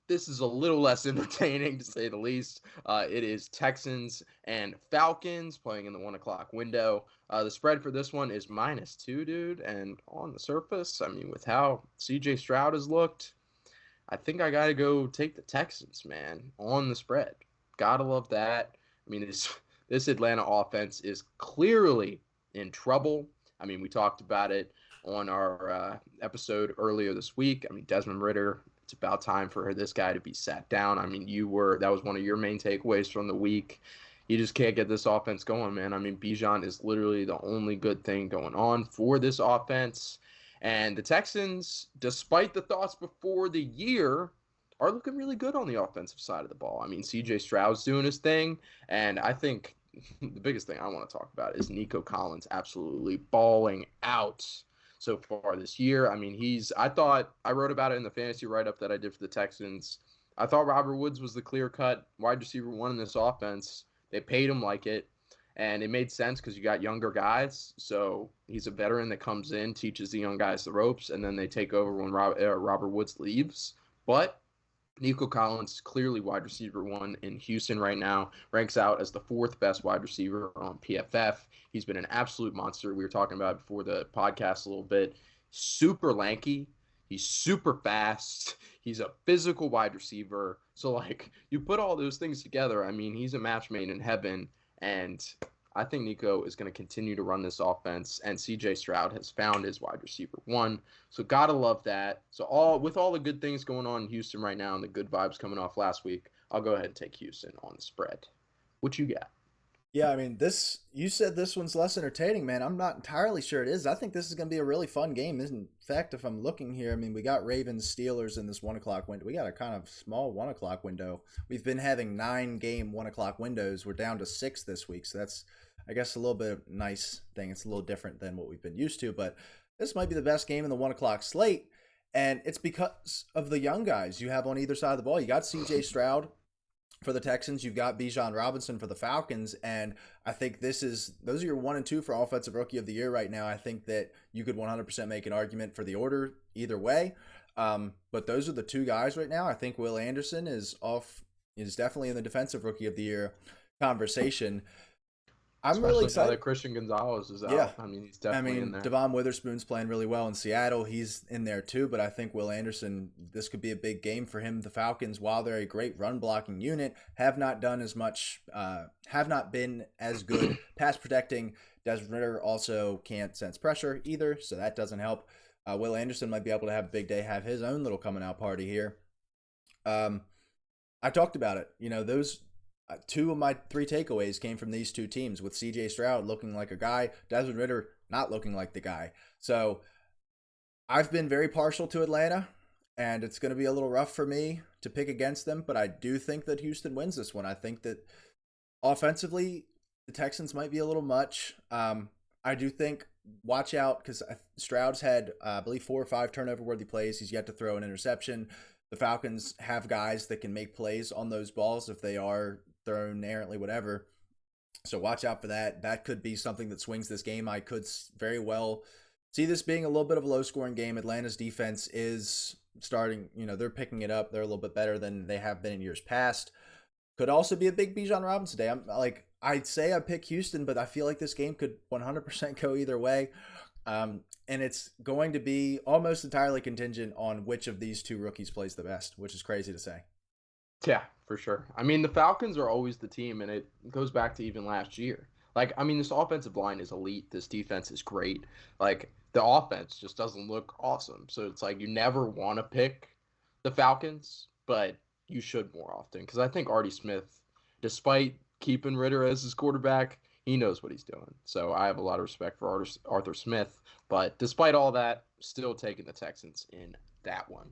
this is a little less entertaining to say the least. It is Texans and Falcons playing in the 1 o'clock window. The spread for this one is -2, dude. And on the surface, I mean, with how CJ Stroud has looked, I think I got to go take the Texans, man, on the spread. Gotta love that. I mean, this Atlanta offense is clearly in trouble. I mean, we talked about it on our episode earlier this week. I mean, Desmond Ridder, it's about time for this guy to be sat down. I mean, that was one of your main takeaways from the week. You just can't get this offense going, man. I mean, Bijan is literally the only good thing going on for this offense. And the Texans, despite the thoughts before the year, are looking really good on the offensive side of the ball. I mean, CJ Stroud's doing his thing, and I think the biggest thing I want to talk about is Nico Collins absolutely balling out so far this year. I mean, I wrote about it in the fantasy write-up that I did for the Texans. I thought Robert Woods was the clear-cut wide receiver one in this offense. They paid him like it, and it made sense because you got younger guys. So he's a veteran that comes in, teaches the young guys the ropes, and then they take over when Robert Woods leaves. But Nico Collins, clearly wide receiver one in Houston right now, ranks out as the fourth best wide receiver on PFF. He's been an absolute monster. We were talking about it before the podcast a little bit. Super lanky. He's super fast. He's a physical wide receiver. So, like, you put all those things together, I mean, he's a match made in heaven. And I think Nico is going to continue to run this offense, and CJ Stroud has found his wide receiver one. So gotta love that. So with all the good things going on in Houston right now and the good vibes coming off last week, I'll go ahead and take Houston on the spread. What you got? Yeah, I mean, you said this one's less entertaining, man. I'm not entirely sure it is. I think this is going to be a really fun game. In fact, if I'm looking here, I mean, we got Ravens Steelers in this 1 o'clock window. We got a kind of small 1 o'clock window. We've been having 9-game 1 o'clock windows. We're down to 6 this week. So that's, I guess, a little bit nice thing. It's a little different than what we've been used to, but this might be the best game in the 1 o'clock slate. And it's because of the young guys you have on either side of the ball. You got CJ Stroud for the Texans, you've got Bijan Robinson for the Falcons, and I think those are your 1 and 2 for offensive rookie of the year right now. I think that you could 100% make an argument for the order either way, but those are the two guys right now. I think Will Anderson is definitely in the defensive rookie of the year conversation. I'm really Especially now excited. that Christian Gonzalez is Yeah, out. I mean, he's definitely in there. Devon Witherspoon's playing really well in Seattle. He's in there too, but I think Will Anderson, this could be a big game for him. The Falcons, while they're a great run blocking unit, have not been as good pass protecting. Desmond Ridder also can't sense pressure either, so that doesn't help. Will Anderson might be able to have a big day, have his own little coming out party here. I talked about it. Those 2 of my 3 takeaways came from these two teams, with CJ Stroud looking like a guy, Desmond Ridder not looking like the guy. So I've been very partial to Atlanta, and it's going to be a little rough for me to pick against them, but I do think that Houston wins this one. I think that offensively, the Texans might be a little much. I do think, watch out, because Stroud's had, I believe, 4 or 5 turnover-worthy plays. He's yet to throw an interception. The Falcons have guys that can make plays on those balls if they are thrown errantly, whatever. So watch out for that. That could be something that swings this game. I could very well see this being a little bit of a low-scoring game. Atlanta's defense is starting, they're picking it up. They're a little bit better than they have been in years past. Could also be a big Bijan Robinson day. I'd say I pick Houston, but I feel like this game could 100% go either way. And it's going to be almost entirely contingent on which of these two rookies plays the best, which is crazy to say. Yeah, for sure. I mean, the Falcons are always the team, and it goes back to even last year. Like, I mean, this offensive line is elite. This defense is great. Like, the offense just doesn't look awesome. So it's like you never want to pick the Falcons, but you should more often. Because I think Artie Smith, despite keeping Ritter as his quarterback, he knows what he's doing. So I have a lot of respect for Arthur Smith. But despite all that, still taking the Texans in that one.